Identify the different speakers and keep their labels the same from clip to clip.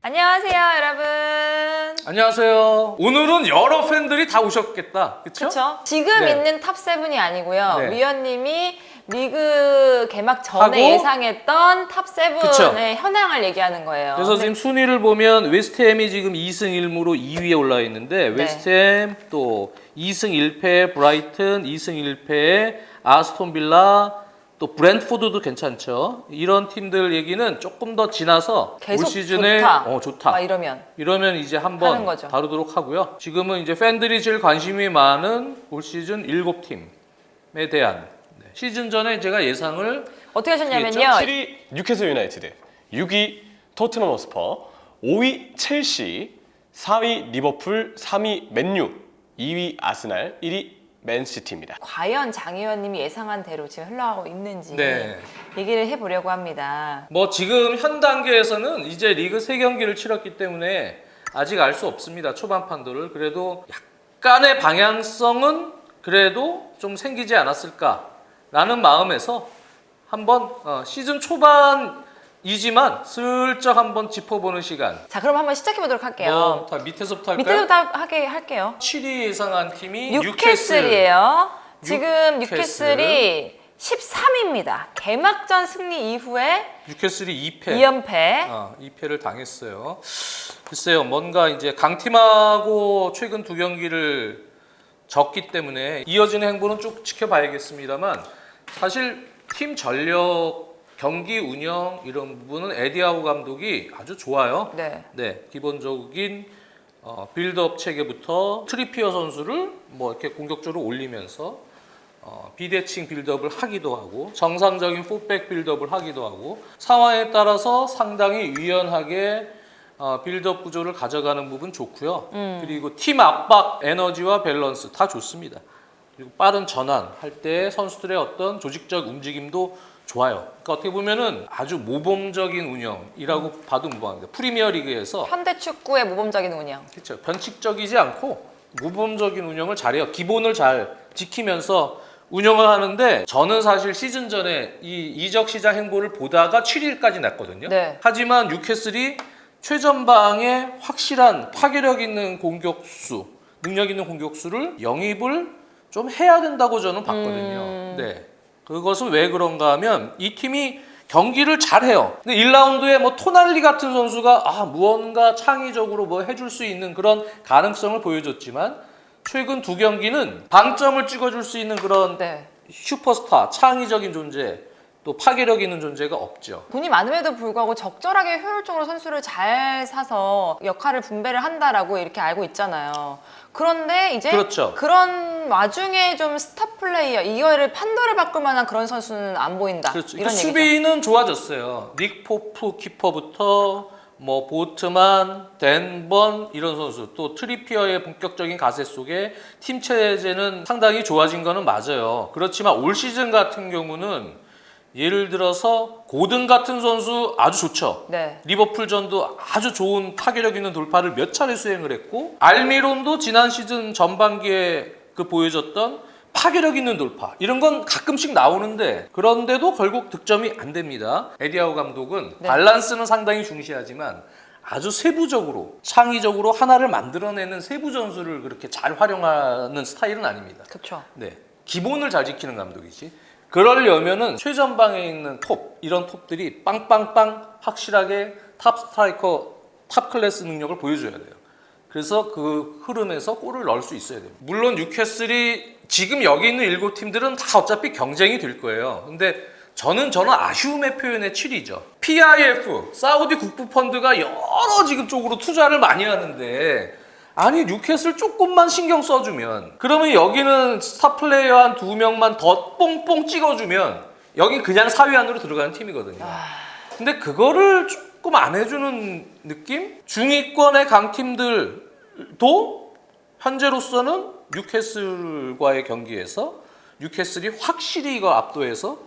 Speaker 1: 안녕하세요, 여러분.
Speaker 2: 안녕하세요. 오늘은 여러 팬들이 다 오셨겠다. 그쵸?
Speaker 1: 그렇죠? 지금
Speaker 2: 네.
Speaker 1: 있는 탑7이 아니고요.
Speaker 2: 네.
Speaker 1: 위원님이 리그 개막 전에
Speaker 2: 하고?
Speaker 1: 예상했던 탑7의
Speaker 2: 그쵸?
Speaker 1: 현황을 얘기하는 거예요.
Speaker 2: 그래서 지금 순위를 보면 웨스트햄이 지금 2승 1무로 2위에 올라 있는데 웨스트햄 또 2승 1패 브라이튼 2승 1패 아스톤 빌라 또 브랜트포드도 괜찮죠. 이런 팀들 얘기는 조금 더 지나서
Speaker 1: 계속
Speaker 2: 올 시즌에 좋다.
Speaker 1: 막 이러면
Speaker 2: 이제
Speaker 1: 하는
Speaker 2: 한번
Speaker 1: 거죠.
Speaker 2: 다루도록 하고요. 지금은 이제 팬들이 제일 관심이 많은 올 시즌 7팀에 대한 시즌 전에 제가 예상을
Speaker 1: 어떻게 하셨냐면요.
Speaker 3: 7위 뉴캐슬 유나이티드, 6위 토트넘 허스퍼, 5위 첼시, 4위 리버풀, 3위 맨유, 2위 아스날, 1위 맨시티입니다.
Speaker 1: 과연 장 의원님이 예상한 대로 지금 흘러가고 있는지
Speaker 2: 네.
Speaker 1: 얘기를 해보려고 합니다.
Speaker 2: 뭐 지금 현 단계에서는 이제 리그 3경기를 치렀기 때문에 아직 알 수 없습니다. 초반 판도를. 그래도 약간의 방향성은 그래도 좀 생기지 않았을까라는 마음에서 한번 시즌 초반이지만 슬쩍 한번 짚어보는 시간.
Speaker 1: 자, 그럼 한번 시작해보도록 할게요.
Speaker 2: 다 밑에서부터 할까요?
Speaker 1: 밑에부터 하게 할게요.
Speaker 2: 7위 예상한 팀이
Speaker 1: 뉴캐슬이에요. 지금
Speaker 2: 뉴캐슬.
Speaker 1: 뉴캐슬이 13위입니다. 개막전 승리 이후에
Speaker 2: 뉴캐슬이 2패.
Speaker 1: 2연패.
Speaker 2: 2패를 당했어요. 글쎄요, 뭔가 이제 강팀하고 최근 2경기를 졌기 때문에 이어지는 행보는 쭉 지켜봐야겠습니다만 사실 팀 전력, 경기 운영 이런 부분은 에디하우 감독이 아주 좋아요.
Speaker 1: 네.
Speaker 2: 기본적인 빌드업 체계부터 트리피어 선수를 뭐 이렇게 공격적으로 올리면서 비대칭 빌드업을 하기도 하고 정상적인 포백 빌드업을 하기도 하고 상황에 따라서 상당히 유연하게 빌드업 구조를 가져가는 부분 좋고요. 그리고 팀 압박, 에너지와 밸런스 다 좋습니다. 그리고 빠른 전환 할 때 선수들의 어떤 조직적 움직임도 좋아요. 그러니까 어떻게 보면은 아주 모범적인 운영이라고 봐도 무방합니다. 프리미어 리그에서
Speaker 1: 현대 축구의 모범적인 운영.
Speaker 2: 그렇죠. 변칙적이지 않고 모범적인 운영을 잘해요. 기본을 잘 지키면서 운영을 하는데 저는 사실 시즌 전에 이 이적 시장 행보를 보다가 7위까지 났거든요.
Speaker 1: 네.
Speaker 2: 하지만 뉴캐슬이 최전방에 확실한 파괴력 있는 공격수, 능력 있는 공격수를 영입을 좀 해야 된다고 저는 봤거든요. 네. 그것은 왜 그런가 하면 이 팀이 경기를 잘해요. 근데 1라운드에 뭐 토날리 같은 선수가 무언가 창의적으로 뭐 해줄 수 있는 그런 가능성을 보여줬지만 최근 2경기는 방점을 찍어줄 수 있는 그런 슈퍼스타, 창의적인 존재, 또 파괴력 있는 존재가 없죠.
Speaker 1: 돈이 많음에도 불구하고 적절하게 효율적으로 선수를 잘 사서 역할을 분배를 한다라고 이렇게 알고 있잖아요. 그런데 이제
Speaker 2: 그렇죠.
Speaker 1: 그런 와중에 좀 스타 플레이어 이거를 판도를 바꿀 만한 그런 선수는 안 보인다.
Speaker 2: 그렇죠.
Speaker 1: 이런
Speaker 2: 그러니까
Speaker 1: 얘기죠.
Speaker 2: 수비는 좋아졌어요. 닉 포프 키퍼부터 뭐 보트만, 댄번 이런 선수 또 트리피어의 본격적인 가세 속에 팀 체제는 상당히 좋아진 거는 맞아요. 그렇지만 올 시즌 같은 경우는 예를 들어서 고든 같은 선수 아주 좋죠.
Speaker 1: 네.
Speaker 2: 리버풀전도 아주 좋은 파괴력 있는 돌파를 몇 차례 수행을 했고 알미론도 지난 시즌 전반기에 보여줬던 파괴력 있는 돌파 이런 건 가끔씩 나오는데 그런데도 결국 득점이 안 됩니다. 에디하우 감독은 밸런스는 상당히 중시하지만 아주 세부적으로 창의적으로 하나를 만들어내는 세부 전술을 그렇게 잘 활용하는 스타일은 아닙니다.
Speaker 1: 그렇죠.
Speaker 2: 네, 기본을 잘 지키는 감독이지. 그러려면은 최전방에 있는 이런 톱들이 빵빵빵 확실하게 탑 스트라이커, 탑 클래스 능력을 보여줘야 돼요. 그래서 그 흐름에서 골을 넣을 수 있어야 돼요. 물론 뉴캐슬이 지금 여기 있는 7팀들은 다 어차피 경쟁이 될 거예요. 근데 저는 아쉬움의 표현의 7위죠. PIF, 사우디 국부펀드가 여러 지금 쪽으로 투자를 많이 하는데 아니 뉴캐슬 조금만 신경 써주면 그러면 여기는 스타 플레이어 한 2명만 더 뽕뽕 찍어주면 여긴 그냥 4위 안으로 들어가는 팀이거든요. 근데 그거를 조금 안 해주는 느낌? 중위권의 강팀들도 현재로서는 뉴캐슬과의 경기에서 뉴캐슬이 확실히 이거 압도해서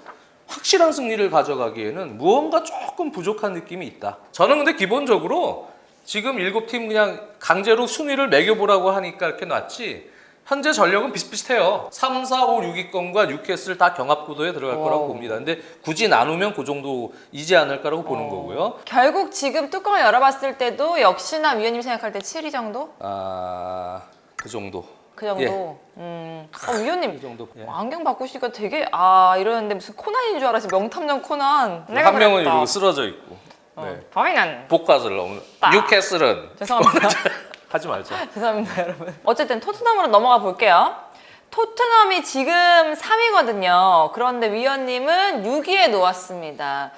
Speaker 2: 확실한 승리를 가져가기에는 무언가 조금 부족한 느낌이 있다. 저는 근데 기본적으로 지금 7팀 그냥 강제로 순위를 매겨보라고 하니까 이렇게 놨지 현재 전력은 비슷비슷해요. 3, 4, 5, 6위권과 뉴캐슬 다 경합 구도에 들어갈 거라고 봅니다. 근데 굳이 나누면 그 정도이지 않을까라고 보는 거고요.
Speaker 1: 결국 지금 뚜껑을 열어봤을 때도 역시나 위원님 생각할 때 7위 정도?
Speaker 2: 그 정도.
Speaker 1: 그 정도? 위원님
Speaker 2: 그 정도. 예.
Speaker 1: 안경 바꾸시니까 되게 이러는데 무슨 코난인 줄 알았어요. 명탐정 코난.
Speaker 2: 한 명은 이러고 쓰러져 있고. 네.
Speaker 1: 범인은
Speaker 2: 복과를 넣는. 뉴캐슬은
Speaker 1: 죄송합니다.
Speaker 2: 하지 말자.
Speaker 1: 죄송합니다, 여러분. 어쨌든 토트넘으로 넘어가 볼게요. 토트넘이 지금 3위거든요. 그런데 위원님은 6위에 놓았습니다.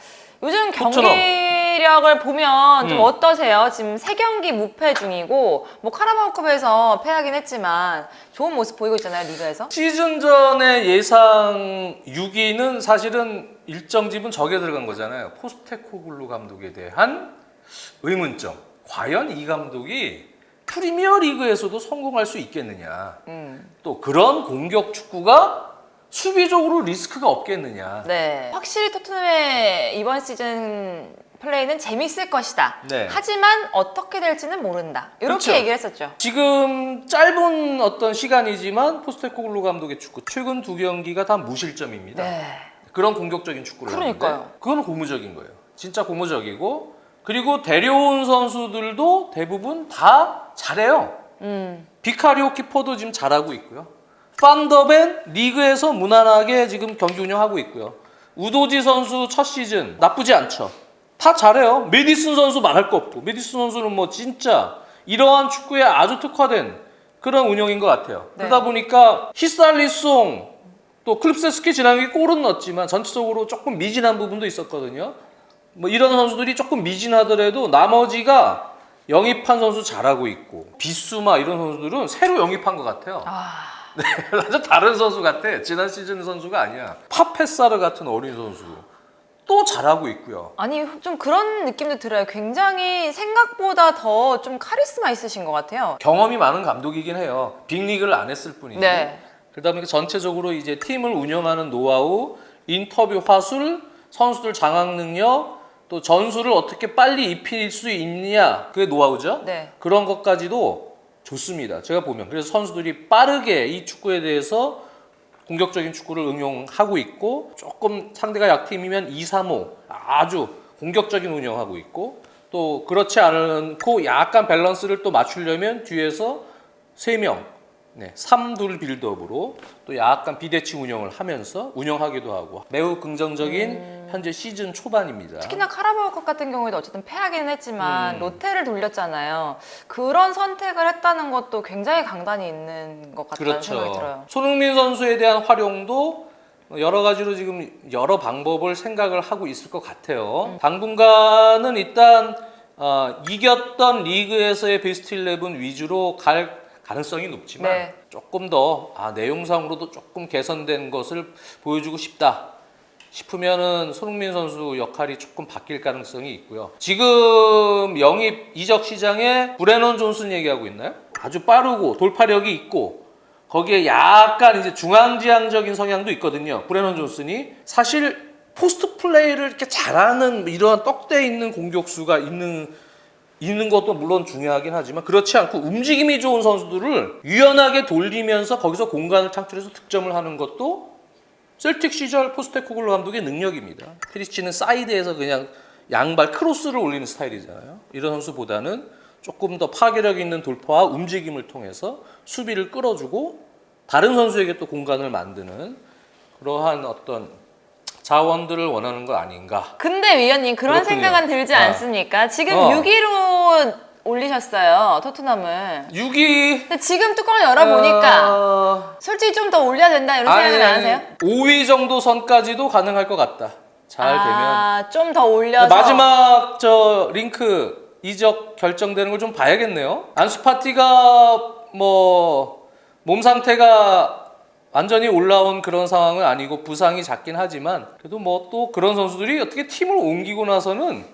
Speaker 1: 요즘
Speaker 2: 토트넘.
Speaker 1: 경기력을 보면 좀 어떠세요? 지금 3경기 무패 중이고 뭐 카라바오컵에서 패하긴 했지만 좋은 모습 보이고 있잖아요, 리그에서.
Speaker 2: 시즌 전에 예상 6위는 사실은 일정 지분 적에 들어간 거잖아요. 포스테코글루 감독에 대한 의문점. 과연 이 감독이 프리미어 리그에서도 성공할 수 있겠느냐. 또 그런 공격 축구가 수비적으로 리스크가 없겠느냐.
Speaker 1: 네. 확실히 토트넘의 이번 시즌 플레이는 재밌을 것이다.
Speaker 2: 네.
Speaker 1: 하지만 어떻게 될지는 모른다. 이렇게
Speaker 2: 그렇죠.
Speaker 1: 얘기를 했었죠.
Speaker 2: 지금 짧은 어떤 시간이지만 포스테코글루 감독의 축구 최근 2경기가 다 무실점입니다.
Speaker 1: 네.
Speaker 2: 그런 공격적인 축구를
Speaker 1: 그러니까요.
Speaker 2: 하는데 그건 고무적인 거예요. 진짜 고무적이고 그리고 데려온 선수들도 대부분 다 잘해요. 비카리오 키퍼도 지금 잘하고 있고요. 판더벤 리그에서 무난하게 지금 경기 운영하고 있고요. 우도지 선수 첫 시즌 나쁘지 않죠. 다 잘해요. 메디슨 선수 말할 거 없고 메디슨 선수는 뭐 진짜 이러한 축구에 아주 특화된 그런 운영인 것 같아요.
Speaker 1: 네.
Speaker 2: 그러다 보니까 히살리송 또 클립세스키 지난해 골은 넣었지만 전체적으로 조금 미진한 부분도 있었거든요. 뭐 이런 선수들이 조금 미진하더라도 나머지가 영입한 선수 잘하고 있고 비수마 이런 선수들은 새로 영입한 것 같아요. 네, 완전 다른 선수 같아. 지난 시즌 선수가 아니야. 파페사르 같은 어린 선수 또 잘하고 있고요.
Speaker 1: 아니 좀 그런 느낌도 들어요. 굉장히 생각보다 더 좀 카리스마 있으신 것 같아요.
Speaker 2: 경험이 많은 감독이긴 해요. 빅리그를 안 했을 뿐이지.
Speaker 1: 네.
Speaker 2: 그러다 보니까 전체적으로 이제 팀을 운영하는 노하우, 인터뷰 화술, 선수들 장악 능력, 또 전술을 어떻게 빨리 입힐 수 있느냐 그게 노하우죠.
Speaker 1: 네.
Speaker 2: 그런 것까지도 좋습니다. 제가 보면 그래서 선수들이 빠르게 이 축구에 대해서 공격적인 축구를 응용하고 있고 조금 상대가 약팀이면 2-3-5 아주 공격적인 운영하고 있고 또 그렇지 않고 약간 밸런스를 또 맞추려면 뒤에서 3명 3-2 빌드업으로 또 약간 비대칭 운영을 하면서 운영하기도 하고 매우 긍정적인 현재 시즌 초반입니다.
Speaker 1: 특히나 카라바오컵 같은 경우에도 어쨌든 패하기는 했지만 롯데를 돌렸잖아요. 그런 선택을 했다는 것도 굉장히 강단이 있는 것 같다는 생각이 들어요.
Speaker 2: 그렇죠. 손흥민 선수에 대한 활용도 여러 가지로 지금 여러 방법을 생각을 하고 있을 것 같아요. 당분간은 일단 이겼던 리그에서의 베스트 11 위주로 갈 가능성이 높지만
Speaker 1: 네.
Speaker 2: 조금 더 내용상으로도 조금 개선된 것을 보여주고 싶다 싶으면은 손흥민 선수 역할이 조금 바뀔 가능성이 있고요. 지금 영입 이적 시장에 브레넌 존슨 얘기하고 있나요? 아주 빠르고 돌파력이 있고 거기에 약간 이제 중앙지향적인 성향도 있거든요. 브레넌 존슨이 사실 포스트 플레이를 이렇게 잘하는 이러한 떡대 있는 공격수가 있는 것도 물론 중요하긴 하지만 그렇지 않고 움직임이 좋은 선수들을 유연하게 돌리면서 거기서 공간을 창출해서 득점을 하는 것도 셀틱 시절 포스테코글루 감독의 능력입니다. 페리시치는 사이드에서 그냥 양발 크로스를 올리는 스타일이잖아요. 이런 선수보다는 조금 더 파괴력 있는 돌파와 움직임을 통해서 수비를 끌어주고 다른 선수에게 또 공간을 만드는 그러한 어떤 자원들을 원하는 거 아닌가.
Speaker 1: 근데 위원님 그런
Speaker 2: 그렇군요.
Speaker 1: 생각은 들지 않습니까? 지금 6위로 올리셨어요, 토트넘을.
Speaker 2: 6위
Speaker 1: 근데 지금 뚜껑을 열어보니까 솔직히 좀 더 올려야 된다 이런 생각은 안 하세요?
Speaker 2: 5위 정도 선까지도 가능할 것 같다. 잘 되면.
Speaker 1: 좀 더 올려서.
Speaker 2: 마지막 링크 이적 결정되는 걸 좀 봐야겠네요. 안수파티가 뭐 몸 상태가 완전히 올라온 그런 상황은 아니고 부상이 잦긴 하지만 그래도 뭐 또 그런 선수들이 어떻게 팀을 옮기고 나서는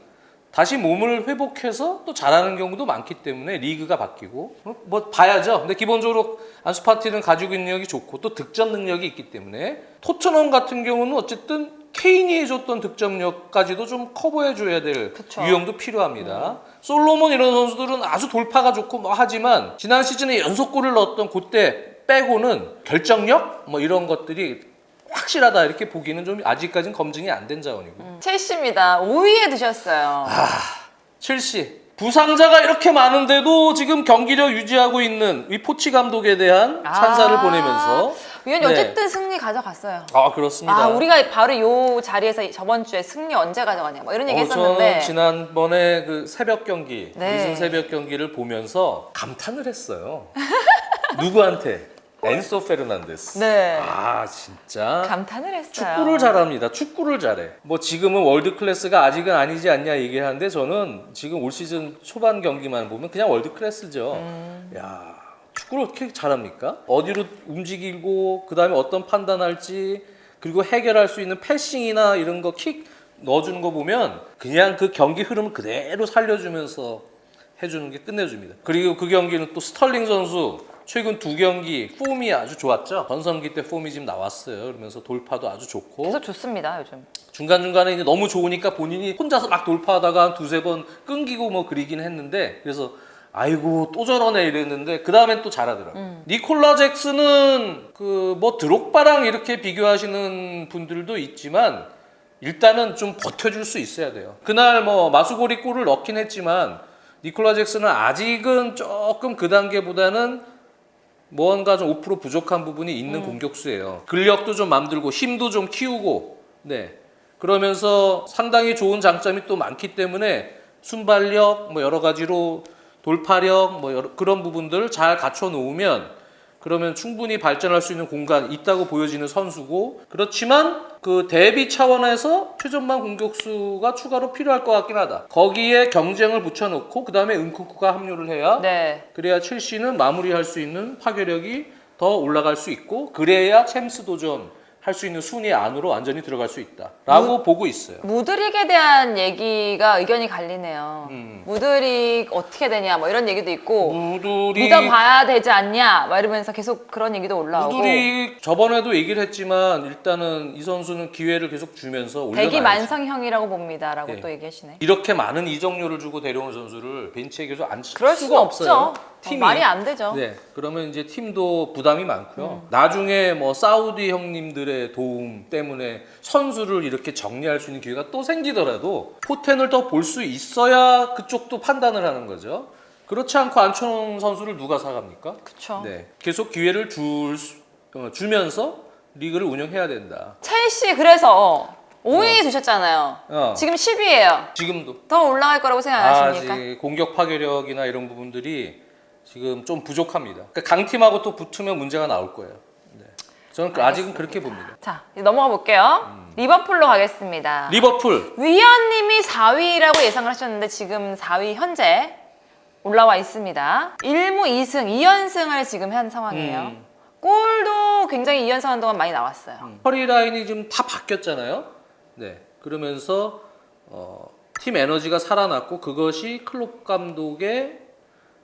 Speaker 2: 다시 몸을 회복해서 또 잘하는 경우도 많기 때문에 리그가 바뀌고 뭐 봐야죠. 근데 기본적으로 안수파티는 가지고 있는 능력이 좋고 또 득점 능력이 있기 때문에 토트넘 같은 경우는 어쨌든 케인이 해줬던 득점력까지도 좀 커버해줘야 될
Speaker 1: 그쵸.
Speaker 2: 유형도 필요합니다. 솔로몬 이런 선수들은 아주 돌파가 좋고 뭐 하지만 지난 시즌에 연속골을 넣었던 그때 빼고는 결정력 뭐 이런 것들이 확실하다 이렇게 보기는 좀 아직까지는 검증이 안 된 자원이고.
Speaker 1: 첼시입니다. 5위에 드셨어요.
Speaker 2: 첼시 부상자가 이렇게 많은데도 지금 경기력 유지하고 있는 이 포치 감독에 대한 찬사를 보내면서
Speaker 1: 위원님
Speaker 2: 네.
Speaker 1: 어쨌든 승리 가져갔어요.
Speaker 2: 그렇습니다.
Speaker 1: 우리가 바로 이 자리에서 저번 주에 승리 언제 가져가냐 뭐 이런 얘기
Speaker 2: 저는
Speaker 1: 했었는데
Speaker 2: 지난번에 그 새벽 경기,
Speaker 1: 네.
Speaker 2: 늦은 새벽 경기를 보면서 감탄을 했어요. 누구한테? 엔소 페르난데스.
Speaker 1: 네.
Speaker 2: 진짜
Speaker 1: 감탄을 했어요.
Speaker 2: 축구를 잘합니다. 축구를 잘해. 뭐 지금은 월드 클래스가 아직은 아니지 않냐 얘기하는데 저는 지금 올 시즌 초반 경기만 보면 그냥 월드 클래스죠. 야, 축구를 어떻게 잘합니까? 어디로 움직이고 그다음에 어떤 판단할지 그리고 해결할 수 있는 패싱이나 이런 거 킥 넣어주는 거 보면 그냥 그 경기 흐름을 그대로 살려주면서 해주는 게 끝내줍니다. 그리고 그 경기는 또 스털링 선수 최근 2경기 폼이 아주 좋았죠. 전성기 때 폼이 지금 나왔어요. 그러면서 돌파도 아주 좋고
Speaker 1: 계속 좋습니다 요즘.
Speaker 2: 중간중간에 이제 너무 좋으니까 본인이 혼자서 막 돌파하다가 한 2-3번 끊기고 뭐 그리긴 했는데 그래서 아이고 또 저러네 이랬는데 그 다음엔 또 잘하더라고요. 니콜라 잭슨은 그 뭐 드록바랑 이렇게 비교하시는 분들도 있지만 일단은 좀 버텨줄 수 있어야 돼요. 그날 뭐 마수고리 골을 넣긴 했지만 니콜라 잭슨은 아직은 조금 그 단계보다는 뭔가 좀 5% 부족한 부분이 있는 공격수예요. 근력도 좀 만들고 힘도 좀 키우고 그러면서 상당히 좋은 장점이 또 많기 때문에 순발력 뭐 여러 가지로 돌파력 뭐 그런 부분들을 잘 갖춰 놓으면 그러면 충분히 발전할 수 있는 공간이 있다고 보여지는 선수고 그렇지만 그 대비 차원에서 최전방 공격수가 추가로 필요할 것 같긴 하다. 거기에 경쟁을 붙여놓고 그 다음에 은쿠쿠가 합류를 해야 그래야 첼시는 마무리할 수 있는 파괴력이 더 올라갈 수 있고 그래야 챔스 도전 할 수 있는 순위 안으로 완전히 들어갈 수 있다라고 보고 있어요.
Speaker 1: 무드릭에 대한 얘기가 의견이 갈리네요. 무드릭 어떻게 되냐 뭐 이런 얘기도 있고 믿어봐야 되지 않냐 막 이러면서 계속 그런 얘기도 올라오고
Speaker 2: 무드릭 저번에도 얘기를 했지만 일단은 이 선수는 기회를 계속 주면서 올려놔야죠.
Speaker 1: 대기만성형이라고 봅니다라고
Speaker 2: 네.
Speaker 1: 또 얘기하시네.
Speaker 2: 이렇게 많은 이적료를 주고 데려온 선수를 벤치에 계속 앉힐
Speaker 1: 그럴
Speaker 2: 수가
Speaker 1: 수가
Speaker 2: 없어요.
Speaker 1: 없죠.
Speaker 2: 팀이.
Speaker 1: 말이 안 되죠.
Speaker 2: 네, 그러면 이제 팀도 부담이 많고요. 나중에 뭐 사우디 형님들의 도움 때문에 선수를 이렇게 정리할 수 있는 기회가 또 생기더라도 포텐을 더 볼 수 있어야 그쪽도 판단을 하는 거죠. 그렇지 않고 안초롱 선수를 누가 사갑니까?
Speaker 1: 그렇죠.
Speaker 2: 네, 계속 기회를 주면서 리그를 운영해야 된다.
Speaker 1: 첼시 그래서 5위 두셨잖아요. 지금 10위예요.
Speaker 2: 지금도.
Speaker 1: 더 올라갈 거라고 생각 안 하십니까?
Speaker 2: 아직 공격 파괴력이나 이런 부분들이 지금 좀 부족합니다. 그러니까 강팀하고 또 붙으면 문제가 나올 거예요. 네. 저는 아직은 그렇게 봅니다.
Speaker 1: 자, 이제 넘어가 볼게요. 리버풀로 가겠습니다.
Speaker 2: 리버풀.
Speaker 1: 위원님이 4위라고 예상을 하셨는데 지금 4위 현재 올라와 있습니다. 1무 2승, 2연승을 지금 한 상황이에요. 골도 굉장히 2연승 한 동안 많이 나왔어요.
Speaker 2: 허리 라인이 좀 다 바뀌었잖아요. 네. 그러면서 팀 에너지가 살아났고 그것이 클롭 감독의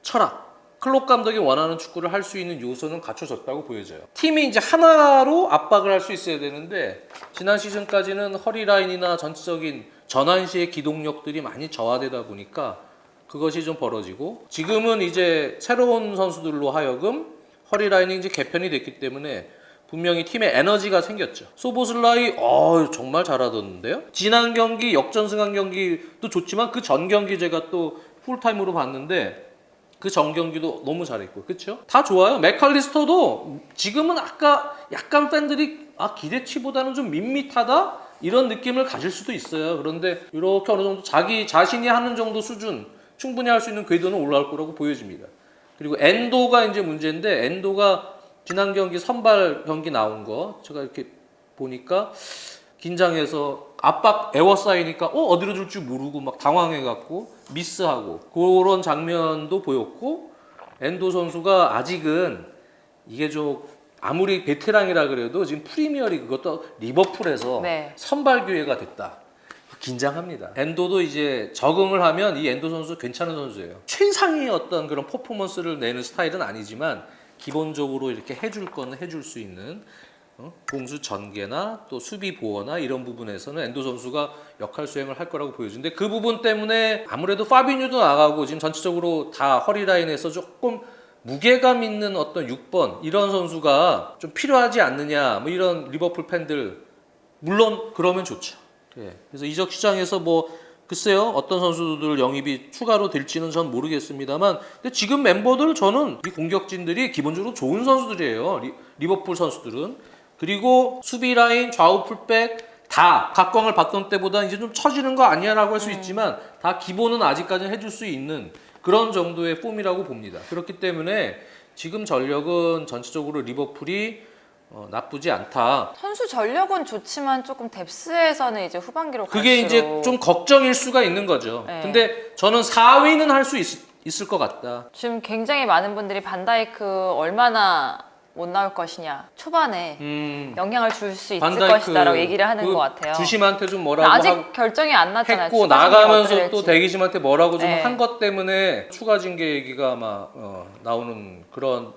Speaker 2: 철학. 클롭 감독이 원하는 축구를 할 수 있는 요소는 갖춰졌다고 보여져요. 팀이 이제 하나로 압박을 할 수 있어야 되는데 지난 시즌까지는 허리 라인이나 전체적인 전환 시의 기동력들이 많이 저하되다 보니까 그것이 좀 벌어지고 지금은 이제 새로운 선수들로 하여금 허리 라인이 이제 개편이 됐기 때문에 분명히 팀에 에너지가 생겼죠. 소보슬라이 정말 잘하던데요. 지난 경기 역전승한 경기도 좋지만 그 전 경기 제가 또 풀타임으로 봤는데 그 전 경기도 너무 잘했고 그렇죠? 다 좋아요. 맥칼리스터도 지금은 아까 약간 팬들이 기대치보다는 좀 밋밋하다 이런 느낌을 가질 수도 있어요. 그런데 이렇게 어느 정도 자기 자신이 하는 정도 수준 충분히 할 수 있는 궤도는 올라올 거라고 보여집니다. 그리고 엔도가 이제 문제인데 엔도가 지난 경기 선발 경기 나온 거 제가 이렇게 보니까 긴장해서 압박 에워싸이니까 어디로 줄지 모르고 막 당황해갖고 미스하고 그런 장면도 보였고 엔도 선수가 아직은 이게 좀 아무리 베테랑이라 그래도 지금 프리미어리그 그것도 리버풀에서 선발 기회가 됐다. 긴장합니다. 엔도도 이제 적응을 하면 이 엔도 선수 괜찮은 선수예요. 최상의 어떤 그런 퍼포먼스를 내는 스타일은 아니지만 기본적으로 이렇게 해줄 거는 해줄 수 있는 공수 전개나 또 수비 보호나 이런 부분에서는 엔도 선수가 역할 수행을 할 거라고 보여지는데 그 부분 때문에 아무래도 파비뉴도 나가고 지금 전체적으로 다 허리 라인에서 조금 무게감 있는 어떤 6번 이런 선수가 좀 필요하지 않느냐 뭐 이런 리버풀 팬들 물론 그러면 좋죠. 예. 그래서 이적 시장에서 뭐 글쎄요 어떤 선수들 영입이 추가로 될지는 전 모르겠습니다만 근데 지금 멤버들 저는 이 공격진들이 기본적으로 좋은 선수들이에요. 리버풀 선수들은. 그리고 수비 라인 좌우 풀백 다 각광을 받던 때보다 이제 좀 처지는 거 아니야라고 할 수 있지만 다 기본은 아직까지는 해줄 수 있는 그런 정도의 폼이라고 봅니다. 그렇기 때문에 지금 전력은 전체적으로 리버풀이 나쁘지 않다.
Speaker 1: 선수 전력은 좋지만 조금 뎁스에서는 이제 후반기로
Speaker 2: 그게
Speaker 1: 갈수록
Speaker 2: 이제 좀 걱정일 수가 있는 거죠.
Speaker 1: 네.
Speaker 2: 근데 저는 4위는 할 수 있을 것 같다.
Speaker 1: 지금 굉장히 많은 분들이 반다이크 얼마나 못 나올 것이냐 초반에 영향을 줄 수 있을 것이다라고 얘기를 하는 것 같아요.
Speaker 2: 주심한테 좀 뭐라고
Speaker 1: 아직
Speaker 2: 하고
Speaker 1: 결정이 안 났잖아요.
Speaker 2: 했고
Speaker 1: 추가 징계가
Speaker 2: 나가면서
Speaker 1: 어떻게
Speaker 2: 또
Speaker 1: 될지.
Speaker 2: 대기심한테 뭐라고 좀
Speaker 1: 네.
Speaker 2: 한 것 때문에 추가 징계 얘기가 아마 나오는 그런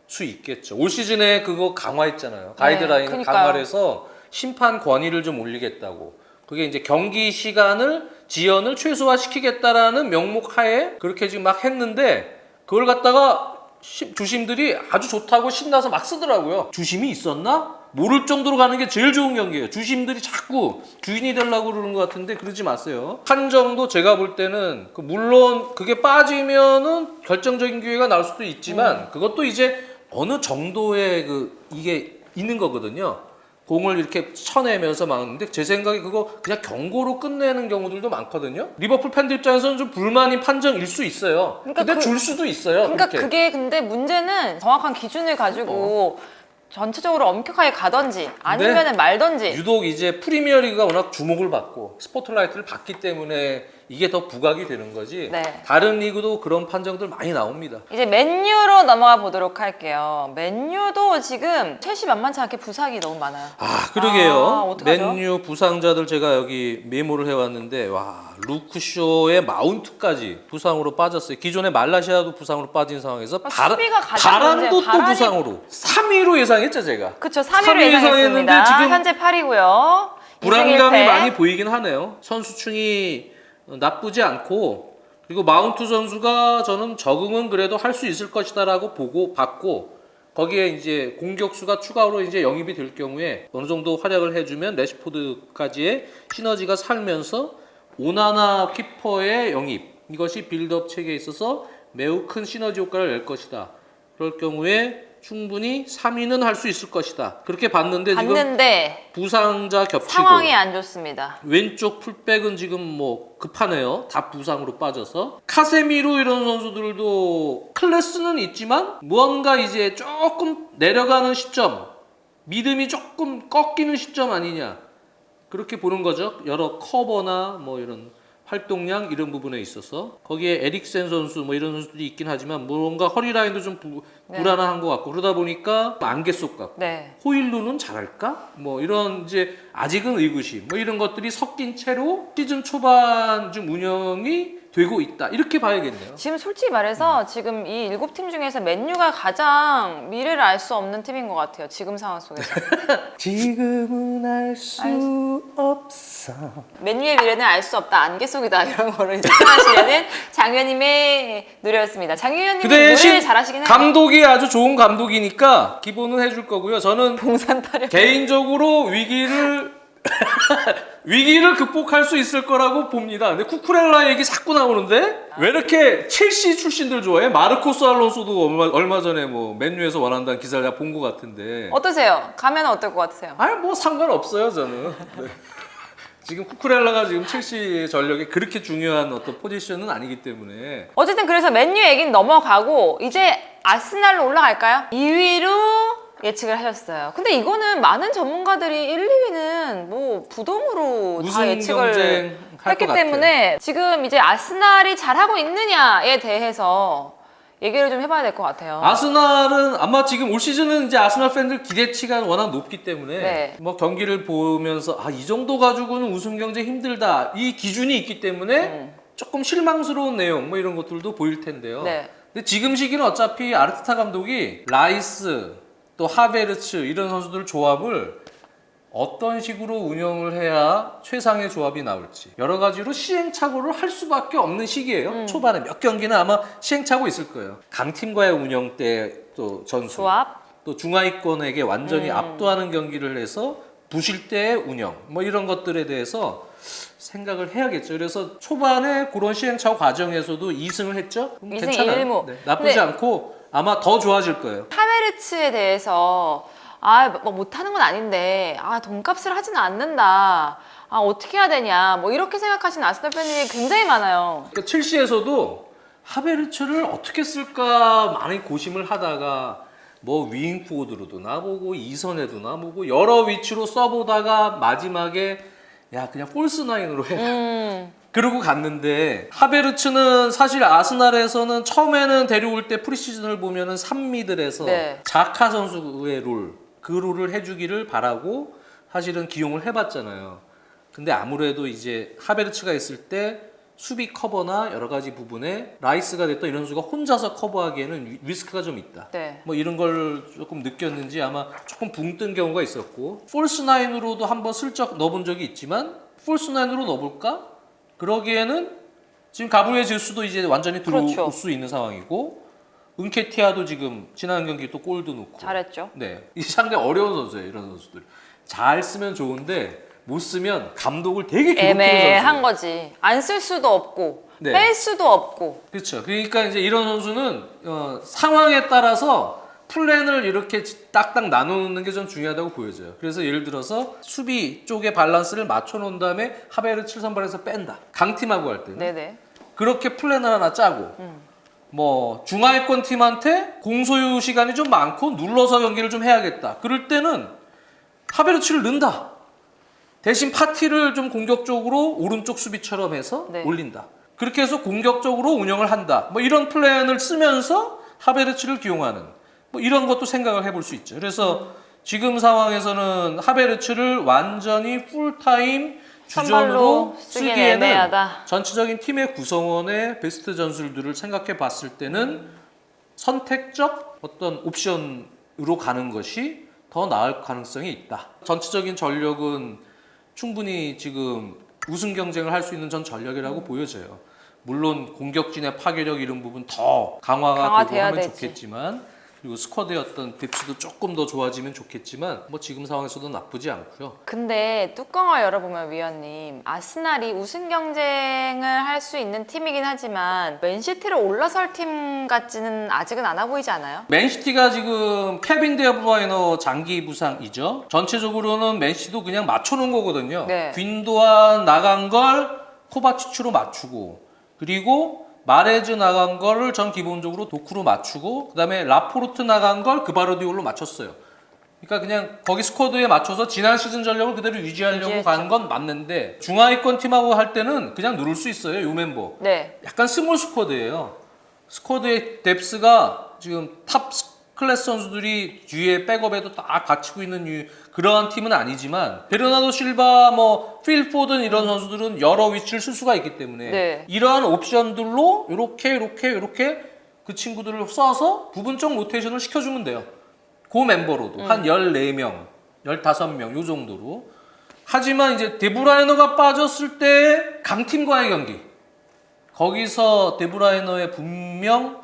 Speaker 2: 수 있겠죠. 올 시즌에 그거 강화했잖아요. 가이드라인을
Speaker 1: 그러니까요.
Speaker 2: 강화를 해서 심판 권위를 좀 올리겠다고. 그게 이제 경기 시간을 지연을 최소화시키겠다라는 명목 하에 그렇게 지금 막 했는데 그걸 갖다가 주심들이 아주 좋다고 신나서 막 쓰더라고요. 주심이 있었나? 모를 정도로 가는 게 제일 좋은 경기예요. 주심들이 자꾸 주인이 되려고 그러는 것 같은데 그러지 마세요. 판정도 제가 볼 때는 물론 그게 빠지면은 결정적인 기회가 나올 수도 있지만 그것도 이제 어느 정도의 이게 있는 거거든요. 공을 이렇게 쳐내면서 막는데 제 생각에 그거 그냥 경고로 끝내는 경우들도 많거든요. 리버풀 팬들 입장에서는 좀 불만인 판정일 수 있어요.
Speaker 1: 그러니까
Speaker 2: 근데 줄 수도 있어요.
Speaker 1: 그러니까
Speaker 2: 그렇게.
Speaker 1: 그게 근데 문제는 정확한 기준을 가지고 전체적으로 엄격하게 가든지 아니면은 말든지.
Speaker 2: 유독 이제 프리미어리그가 워낙 주목을 받고 스포트라이트를 받기 때문에 이게 더 부각이 되는 거지.
Speaker 1: 네.
Speaker 2: 다른 리그도 그런 판정들 많이 나옵니다.
Speaker 1: 이제 맨유로 넘어가 보도록 할게요. 맨유도 지금 첼시 만만치 않게 부상이 너무 많아요.
Speaker 2: 그러게요.
Speaker 1: 어떡하죠?
Speaker 2: 맨유 부상자들 제가 여기 메모를 해왔는데 와 루크쇼의 마운트까지 부상으로 빠졌어요. 기존에 말라시아도 부상으로 빠진 상황에서
Speaker 1: 수비가 가장
Speaker 2: 바란도
Speaker 1: 문제,
Speaker 2: 또 부상으로 3위로 예상했죠 제가.
Speaker 1: 그쵸, 3위로
Speaker 2: 3위 예상했는데
Speaker 1: 예상했습니다.
Speaker 2: 지금
Speaker 1: 현재 8위고요.
Speaker 2: 불안감이 많이 보이긴 하네요. 선수층이 나쁘지 않고 그리고 마운트 선수가 저는 적응은 그래도 할 수 있을 것이다라고 보고 봤고 거기에 이제 공격수가 추가로 이제 영입이 될 경우에 어느 정도 활약을 해주면 레시포드까지의 시너지가 살면서 오나나 키퍼의 영입 이것이 빌드업 체계에 있어서 매우 큰 시너지 효과를 낼 것이다. 그럴 경우에 충분히 3위는 할 수 있을 것이다. 그렇게 봤는데 지금 부상자 겹치고
Speaker 1: 상황이 안 좋습니다.
Speaker 2: 왼쪽 풀백은 지금 뭐 급하네요. 다 부상으로 빠져서 카세미로 이런 선수들도 클래스는 있지만 무언가 이제 조금 내려가는 시점, 믿음이 조금 꺾이는 시점 아니냐 그렇게 보는 거죠. 여러 커버나 뭐 이런 활동량 이런 부분에 있어서 거기에 에릭센 선수 뭐 이런 선수들이 있긴 하지만 뭔가 허리 라인도 좀 불안한 것 같고 그러다 보니까 안개 속 같고 호일루는 잘할까? 뭐 이런 이제 아직은 의구심 뭐 이런 것들이 섞인 채로 시즌 초반 좀 운영이 되고 있다 이렇게 봐야겠네요.
Speaker 1: 지금 솔직히 말해서 지금 이 7팀 중에서 맨유가 가장 미래를 알 수 없는 팀인 것 같아요. 지금 상황 속에서.
Speaker 2: 지금은 알 수 없어.
Speaker 1: 맨유의 미래는 알 수 없다. 안개 속이다. 이런 거를 이제 표현하시려는 장현님의 노래였습니다. 장현님이 노래를 잘하시긴 해요.
Speaker 2: 감독이 아주 좋은 감독이니까 기본은 해줄 거고요. 저는
Speaker 1: 봉산타령.
Speaker 2: 개인적으로 위기를 극복할 수 있을 거라고 봅니다. 근데 쿠쿠렐라 얘기 자꾸 나오는데 왜 이렇게 첼시 출신들 좋아해? 마르코스 알론소도 얼마 전에 뭐 맨유에서 원한다는 기사를 내가 본 것 같은데
Speaker 1: 어떠세요? 가면 어떨 것 같으세요?
Speaker 2: 뭐 상관없어요 저는. 네. 지금 쿠쿠렐라가 지금 첼시 전력에 그렇게 중요한 어떤 포지션은 아니기 때문에
Speaker 1: 어쨌든 그래서 맨유 얘기는 넘어가고 이제 아스날로 올라갈까요? 2위로 예측을 하셨어요. 근데 이거는 많은 전문가들이 1, 2위는 뭐 부동으로 다
Speaker 2: 우승
Speaker 1: 예측을
Speaker 2: 경쟁 할
Speaker 1: 했기
Speaker 2: 것
Speaker 1: 때문에 지금 이제 아스날이 잘하고 있느냐에 대해서 얘기를 좀 해봐야 될 것 같아요.
Speaker 2: 아스날은 아마 지금 올 시즌은 이제 아스날 팬들 기대치가 워낙 높기 때문에
Speaker 1: 네.
Speaker 2: 뭐 경기를 보면서 이 정도 가지고는 우승 경쟁 힘들다 이 기준이 있기 때문에 조금 실망스러운 내용 뭐 이런 것들도 보일 텐데요.
Speaker 1: 네.
Speaker 2: 근데 지금 시기는 어차피 아르테타 감독이 라이스 또 하베르츠 이런 선수들 조합을 어떤 식으로 운영을 해야 최상의 조합이 나올지 여러 가지로 시행착오를 할 수밖에 없는 시기예요. 초반에 몇 경기는 아마 시행착오 있을 거예요. 강팀과의 운영 때 또 전술,
Speaker 1: 조합.
Speaker 2: 또 중하위권에게 완전히 압도하는 경기를 해서 부실 때의 운영 뭐 이런 것들에 대해서 생각을 해야겠죠. 그래서 초반에 그런 시행착오 과정에서도 2승을 했죠. 그럼
Speaker 1: 2승
Speaker 2: 괜찮아요.
Speaker 1: 1무.
Speaker 2: 네, 나쁘지
Speaker 1: 근데
Speaker 2: 않고 아마 더 좋아질 거예요.
Speaker 1: 하베르츠에 대해서 뭐 못하는 건 아닌데 돈값을 하지는 않는다. 어떻게 해야 되냐. 뭐 이렇게 생각하시는 아스날 팬이 굉장히 많아요.
Speaker 2: 그러니까 첼시에서도 하베르츠를 어떻게 쓸까 많이 고심을 하다가 뭐 윙 포워드로도 나보고 이선에도 나보고 여러 위치로 써보다가 마지막에 야 그냥 폴스 나인으로 해. 그러고 갔는데 하베르츠는 사실 아스날에서는 처음에는 데려올 때 프리시즌을 보면은 3미들에서
Speaker 1: 네.
Speaker 2: 자카 선수의 그 롤을 해주기를 바라고 사실은 기용을 해봤잖아요. 근데 아무래도 이제 하베르츠가 있을 때 수비 커버나 여러 가지 부분에 라이스가 됐던 이런 선수가 혼자서 커버하기에는 리스크가 좀 있다.
Speaker 1: 네.
Speaker 2: 뭐 이런 걸 조금 느꼈는지 아마 조금 붕 뜬 경우가 있었고 폴스 나인으로도 한번 슬쩍 넣어본 적이 있지만 폴스 나인으로 넣어볼까? 그러기에는 지금 가브리엘 제수도 이제 완전히 들어올
Speaker 1: 그렇죠.
Speaker 2: 수 있는 상황이고 은케티아도 지금 지난 경기 또 골도 넣고
Speaker 1: 잘했죠.
Speaker 2: 네, 이 상당히 어려운 선수예요. 이런 선수들 잘 쓰면 좋은데 못 쓰면 감독을 되게 괴롭히는
Speaker 1: 애매한
Speaker 2: 선수예요.
Speaker 1: 거지. 안 쓸 수도 없고
Speaker 2: 네.
Speaker 1: 뺄 수도 없고.
Speaker 2: 그렇죠. 그러니까 이제 이런 선수는 상황에 따라서 플랜을 이렇게 딱딱 나누는 게 좀 중요하다고 보여져요. 그래서 예를 들어서 수비 쪽에 밸런스를 맞춰놓은 다음에 하베르츠 선발해서 뺀다. 강팀하고 할 때는
Speaker 1: 네네.
Speaker 2: 그렇게 플랜을 하나 짜고 뭐 중하위권 팀한테 공소유 시간이 좀 많고 눌러서 경기를 좀 해야겠다. 그럴 때는 하베르츠를 넣는다. 대신 파티를 좀 공격적으로 오른쪽 수비처럼 해서
Speaker 1: 네.
Speaker 2: 올린다. 그렇게 해서 공격적으로 운영을 한다. 뭐 이런 플랜을 쓰면서 하베르츠를 기용하는 뭐 이런 것도 생각을 해볼 수 있죠. 그래서 지금 상황에서는 하베르츠를 완전히 풀타임 주전으로
Speaker 1: 선발로 쓰기엔
Speaker 2: 쓰기에는
Speaker 1: 애매하다.
Speaker 2: 전체적인 팀의 구성원의 베스트 전술들을 생각해 봤을 때는 선택적 어떤 옵션으로 가는 것이 더 나을 가능성이 있다. 전체적인 전력은 충분히 지금 우승 경쟁을 할 수 있는 전 전력이라고 보여져요. 물론 공격진의 파괴력 이런 부분 더 강화가 되고
Speaker 1: 강화돼야
Speaker 2: 하면
Speaker 1: 되지.
Speaker 2: 좋겠지만 그리고 스쿼드의 어떤 뎁스도 조금 더 좋아지면 좋겠지만 뭐 지금 상황에서도 나쁘지 않고요.
Speaker 1: 근데 뚜껑을 열어보면 위원님, 아스날이 우승 경쟁을 할 수 있는 팀이긴 하지만 맨시티를 올라설 팀 같지는 아직은 않아 보이지 않아요?
Speaker 2: 맨시티가 지금 케빈 데브라이너 장기 부상이죠. 전체적으로는 맨시티도 그냥 맞춰놓은 거거든요.
Speaker 1: 네.
Speaker 2: 윈도안 나간 걸 코바치치로 맞추고 그리고 마레즈 나간 거를 전 기본적으로 도쿠로 맞추고 그다음에 라포르트 나간 걸 그바르디올로 맞췄어요. 그러니까 그냥 거기 스쿼드에 맞춰서 지난 시즌 전력을 그대로 유지하려고
Speaker 1: 유지했죠.
Speaker 2: 가는 건 맞는데 중하위권 팀하고 할 때는 그냥 누를 수 있어요. 요 멤버.
Speaker 1: 네.
Speaker 2: 약간 스몰 스쿼드예요. 스쿼드의 뎁스가 지금 탑 클래스 선수들이 뒤에 백업에도 딱 갖추고 있는 그러한 팀은 아니지만 베르나도 실바, 뭐 필 포든 이런 선수들은 여러 위치를 쓸 수가 있기 때문에
Speaker 1: 네.
Speaker 2: 이러한 옵션들로 이렇게 그 친구들을 써서 부분적 로테이션을 시켜주면 돼요. 그 멤버로도 한 14명, 15명 요 정도로. 하지만 이제 데브라이너가 빠졌을 때 강팀과의 경기 거기서 데브라이너의 분명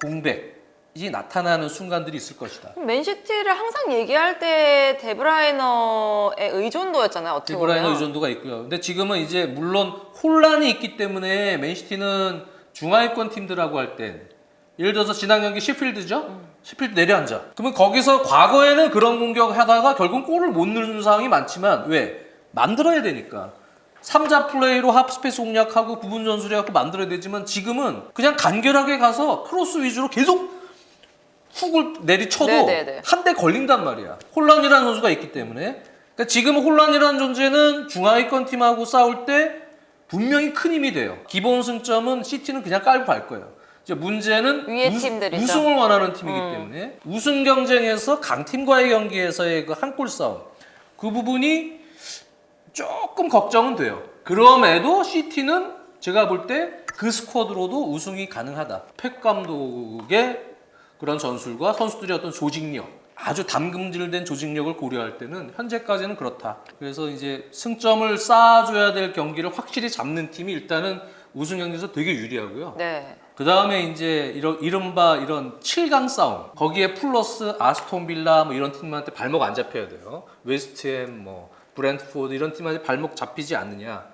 Speaker 2: 공백이 나타나는 순간들이 있을 것이다.
Speaker 1: 맨시티를 항상 얘기할 때 데브라이너의 의존도였잖아요. 어떻게
Speaker 2: 데브라이너
Speaker 1: 보면.
Speaker 2: 의존도가 있고요. 근데 지금은 이제 물론 혼란이 있기 때문에 맨시티는 중하위권 팀들하고 할 땐 예를 들어서 지난 경기 시필드죠? 시필드 내려앉아. 그러면 거기서 과거에는 그런 공격하다가 결국 골을 못 넣는 상황이 많지만 왜? 만들어야 되니까. 3자 플레이로 하프스페이스 공략하고 부분 전술해갖고 만들어야 되지만 지금은 그냥 간결하게 가서 크로스 위주로 계속 훅을 내리쳐도
Speaker 1: 네네네.
Speaker 2: 한 대 걸린단 말이야. 혼란이라는 선수가 있기 때문에. 그러니까 지금 혼란이라는 존재는 중하위권 팀하고 싸울 때 분명히 큰 힘이 돼요. 기본 승점은 시티는 그냥 깔고 갈 거예요. 이제 문제는
Speaker 1: 위에 팀들이죠.
Speaker 2: 우승을 원하는 팀이기 때문에 우승 경쟁에서 강팀과의 경기에서의 그 한 골 싸움 그 부분이 조금 걱정은 돼요. 그럼에도 시티는 제가 볼 때 그 스쿼드로도 우승이 가능하다. 펩 감독의 그런 전술과 선수들의 어떤 조직력 아주 담금질된 조직력을 고려할 때는 현재까지는 그렇다. 그래서 이제 승점을 쌓아줘야 될 경기를 확실히 잡는 팀이 일단은 우승 경기에서 되게 유리하고요.
Speaker 1: 네.
Speaker 2: 그 다음에 이제 이른바 이런 7강 싸움, 거기에 플러스 아스톤 빌라 뭐 이런 팀한테 발목 안 잡혀야 돼요. 웨스트햄, 뭐 브랜트포드 이런 팀한테 발목 잡히지 않느냐.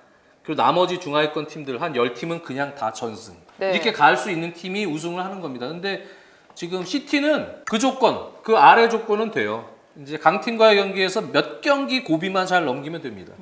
Speaker 2: 그리고 나머지 중하위권 팀들 한 10팀은 그냥 다 전승.
Speaker 1: 네.
Speaker 2: 이렇게 갈 수 있는 팀이 우승을 하는 겁니다. 근데 지금 시티는 그 조건, 그 아래 조건은 돼요. 이제 강팀과의 경기에서 몇 경기 고비만 잘 넘기면 됩니다.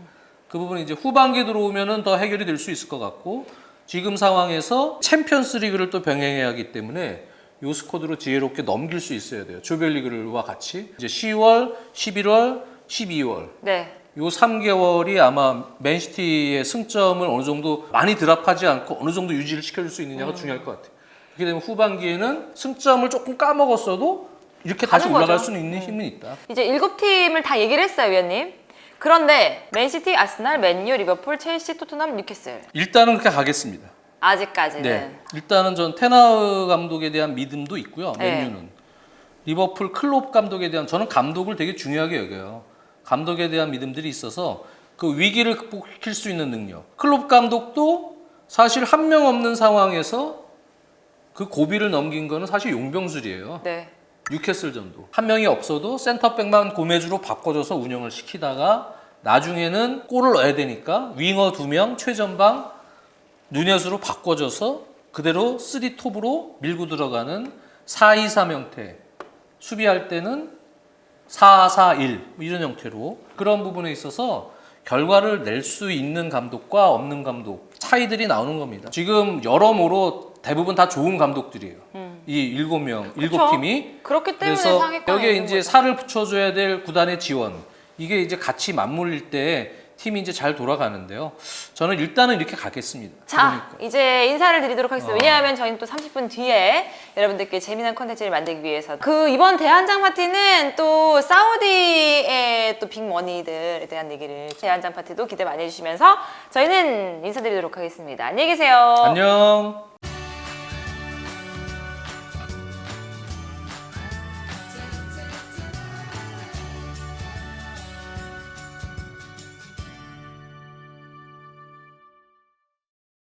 Speaker 2: 그 부분은 이제 후반기 들어오면은 더 해결이 될 수 있을 것 같고, 지금 상황에서 챔피언스 리그를 또 병행해야 하기 때문에 요 스쿼드로 지혜롭게 넘길 수 있어야 돼요. 조별리그와 같이. 이제 10월, 11월, 12월.
Speaker 1: 네.
Speaker 2: 요 3개월이 아마 맨시티의 승점을 어느 정도 많이 드랍하지 않고 어느 정도 유지를 시켜줄 수 있느냐가 중요할 것 같아요. 그렇게 되면 후반기에는 승점을 조금 까먹었어도 이렇게 다시
Speaker 1: 가는
Speaker 2: 올라갈
Speaker 1: 거죠.
Speaker 2: 수는 있는 힘은 있다.
Speaker 1: 이제 7팀을 다 얘기를 했어요, 위원님. 그런데 맨시티, 아스날, 맨유, 리버풀, 첼시, 토트넘, 뉴캐슬.
Speaker 2: 일단은 그렇게 가겠습니다.
Speaker 1: 아직까지는.
Speaker 2: 네. 일단은 전 테나흐 감독에 대한 믿음도 있고요.
Speaker 1: 네.
Speaker 2: 맨유는. 리버풀 클롭 감독에 대한, 저는 감독을 되게 중요하게 여겨요. 감독에 대한 믿음들이 있어서 그 위기를 극복시킬 수 있는 능력. 클롭 감독도 사실 한 명 없는 상황에서 그 고비를 넘긴 거는 사실 용병술이에요.
Speaker 1: 네.
Speaker 2: 뉴캐슬전도 한 명이 없어도 센터백만 고메주로 바꿔줘서 운영을 시키다가 나중에는 골을 넣어야 되니까 윙어 2명 최전방 누네스로 바꿔줘서 그대로 3톱으로 밀고 들어가는 4-2-3 형태, 수비할 때는 4-4-1 이런 형태로, 그런 부분에 있어서 결과를 낼 수 있는 감독과 없는 감독 차이들이 나오는 겁니다. 지금 여러모로 대부분 다 좋은 감독들이에요. 이 7명,
Speaker 1: 그쵸?
Speaker 2: 7팀이.
Speaker 1: 그렇기 때문에
Speaker 2: 그래서
Speaker 1: 상위권에
Speaker 2: 여기에
Speaker 1: 있는
Speaker 2: 이제
Speaker 1: 거죠.
Speaker 2: 살을 붙여줘야 될 구단의 지원, 이게 이제 같이 맞물릴 때 팀이 이제 잘 돌아가는데요. 저는 일단은 이렇게 가겠습니다.
Speaker 1: 자,
Speaker 2: 그러니까.
Speaker 1: 이제 인사를 드리도록 하겠습니다. 왜냐하면 저희는 또 30분 뒤에 여러분들께 재미난 컨텐츠를 만들기 위해서 그 이번 대한장 파티는 또 사우디의 또 빅머니들에 대한 얘기를, 대한장 파티도 기대 많이 해주시면서 저희는 인사드리도록 하겠습니다. 안녕히 계세요.
Speaker 2: 안녕.